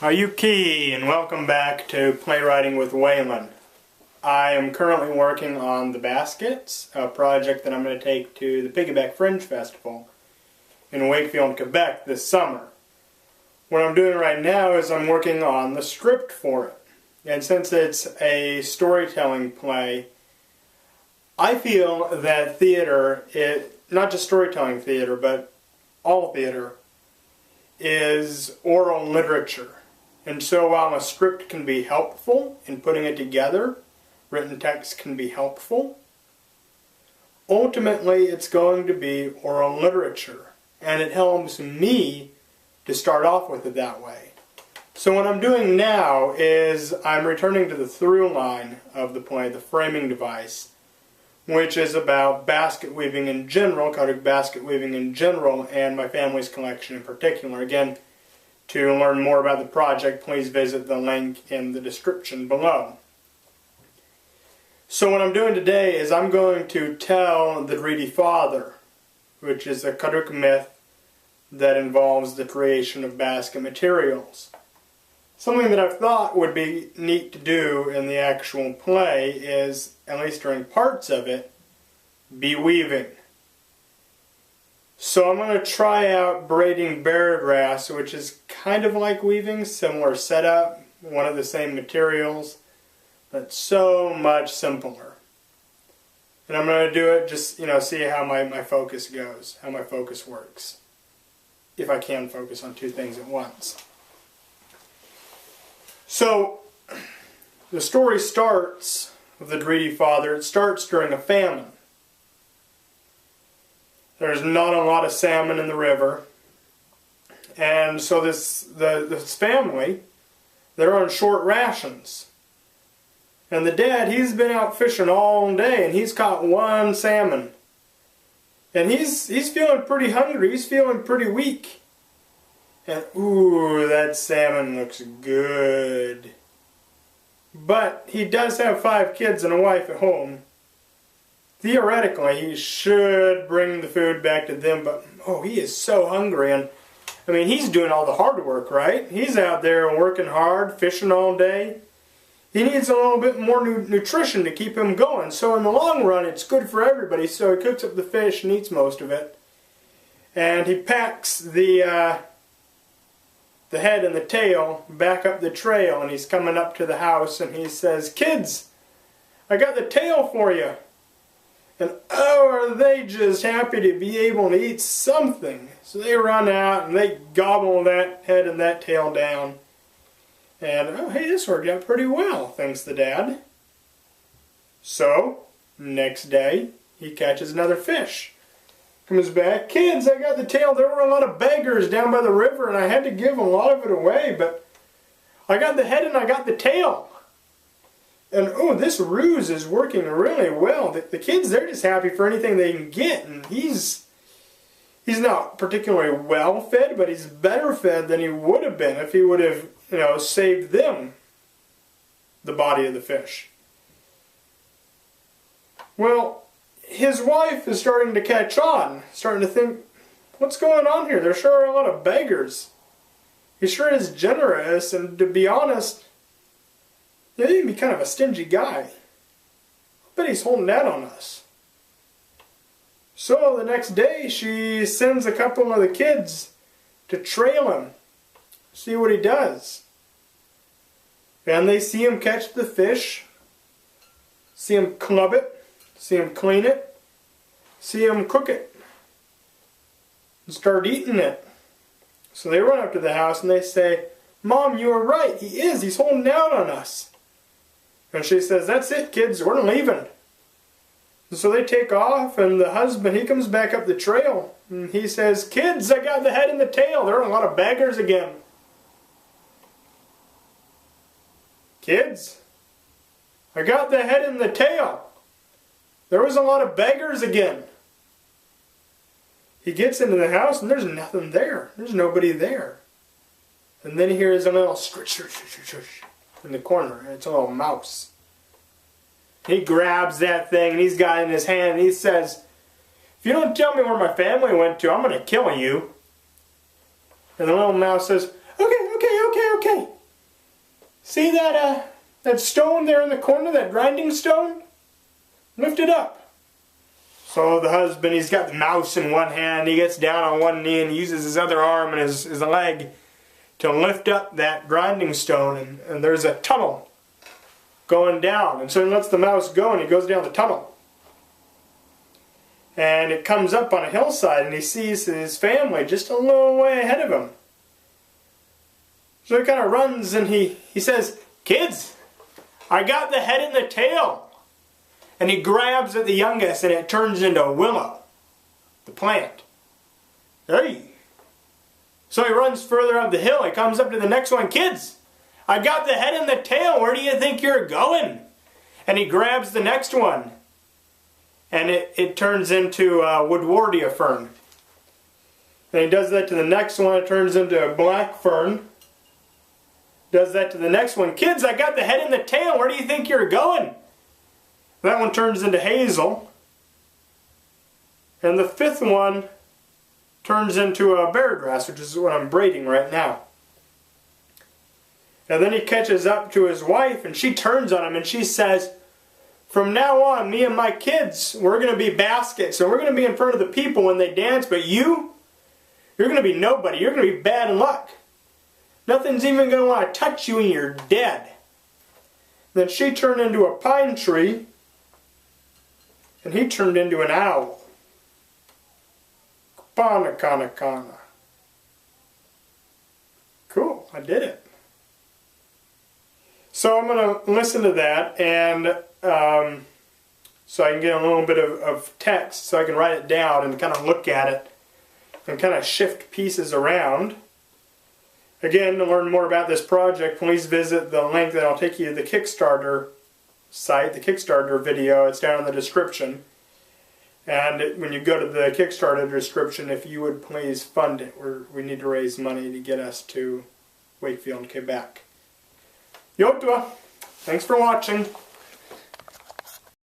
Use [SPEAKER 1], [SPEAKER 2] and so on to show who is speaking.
[SPEAKER 1] Yuki, and welcome back to Playwriting with Waylon. I am currently working on the baskets, a project that I'm going to take to the Piggyback Fringe Festival in Wakefield, Quebec this summer. What I'm doing right now is I'm working on the script for it. And since it's a storytelling play, I feel that theater, not just storytelling theater, but all theater, is oral literature. And so while a script can be helpful in putting it together, written text can be helpful, ultimately it's going to be oral literature. And it helps me to start off with it that way. So what I'm doing now is I'm returning to the through line of the play, the framing device, which is about basket weaving in general, Kagurk basket weaving in general, and my family's collection in particular. Again, to learn more about the project, please visit the link in the description below. So what I'm doing today is I'm going to tell the Greedy Father, which is a Kagurk myth that involves the creation of basket materials. Something that I've thought would be neat to do in the actual play is, at least during parts of it, be weaving. So I'm going to try out braiding bear grass, which is kind of like weaving, similar setup, one of the same materials, but so much simpler. And I'm going to do it just, see how my focus goes, how my focus works, if I can focus on two things at once. So, the story starts with the Greedy Father. It starts during a famine. There's not a lot of salmon in the river. And so this family, they're on short rations. And the dad, he's been out fishing all day and he's caught one salmon. And he's feeling pretty hungry, he's feeling pretty weak. And ooh, that salmon looks good. But he does have 5 kids and a wife at home. Theoretically, he should bring the food back to them, but oh, he is so hungry. And I mean, he's doing all the hard work, right? He's out there working hard, fishing all day. He needs a little bit more nutrition to keep him going. So in the long run, it's good for everybody. So he cooks up the fish and eats most of it. And he packs the head and the tail back up the trail, and he's coming up to the house and he says, "Kids, I got the tail for you." And oh, are they just happy to be able to eat something. So they run out and they gobble that head and that tail down. And oh, hey, this worked out pretty well, thinks the dad. So, next day, he catches another fish. Comes back, "Kids, I got the tail. There were a lot of beggars down by the river and I had to give a lot of it away, but I got the head and I got the tail. And oh, this ruse is working really well. The kids, they're just happy for anything they can get. And he's not particularly well fed, but he's better fed than he would have been if he would have, saved them the body of the fish." Well, his wife is starting to catch on, starting to think, what's going on here? There sure are a lot of beggars. He sure is generous, and to be honest, he can be kind of a stingy guy. I bet he's holding out on us. So the next day she sends a couple of the kids to trail him, see what he does. And they see him catch the fish, see him club it, see him clean it, see him cook it, and start eating it. So they run up to the house and they say, "Mom, you were right, he's holding out on us." And she says, "That's it, kids, we're leaving." And so they take off, and the husband, he comes back up the trail, and he says, "Kids, I got the head and the tail. There are a lot of beggars again." "Kids, I got the head and the tail. There was a lot of beggars again." He gets into the house, and there's nothing there. There's nobody there. And then he hears a little scritch in the corner, and it's a little mouse. He grabs that thing, and he's got it in his hand, and he says, "If you don't tell me where my family went to, I'm going to kill you." And the little mouse says, okay. see that stone there in the corner, that grinding stone? Lift it up. So the husband, he's got the mouse in one hand, he gets down on one knee and uses his other arm and his leg to lift up that grinding stone, and there's a tunnel going down, and so he lets the mouse go and he goes down the tunnel. And it comes up on a hillside and he sees his family just a little way ahead of him. So he kind of runs and he says, "Kids, I got the head and the tail." And he grabs at the youngest and it turns into a willow, the plant. Hey! So he runs further up the hill, he comes up to the next one, "Kids, I got the head and the tail, where do you think you're going?" And he grabs the next one. And it turns into a Woodwardia fern. And he does that to the next one, it turns into a black fern. Does that to the next one. "Kids, I got the head and the tail, where do you think you're going?" That one turns into hazel. And the fifth one turns into a bear grass, which is what I'm braiding right now. And then he catches up to his wife and she turns on him and she says, "From now on, me and my kids, we're going to be baskets. So we're going to be in front of the people when they dance, but you're going to be nobody. You're going to be bad luck. Nothing's even going to want to touch you and you're dead." Then she turned into a pine tree and he turned into an owl. Kana kana kana. Cool, I did it. So I'm going to listen to that and so I can get a little bit of text so I can write it down and kind of look at it and kind of shift pieces around. Again, to learn more about this project, please visit the link that I'll take you to the Kickstarter site, the Kickstarter video. It's down in the description. And when you go to the Kickstarter description, if you would please fund it. We need to raise money to get us to Wakefield, Quebec. Yotwa, thanks for watching.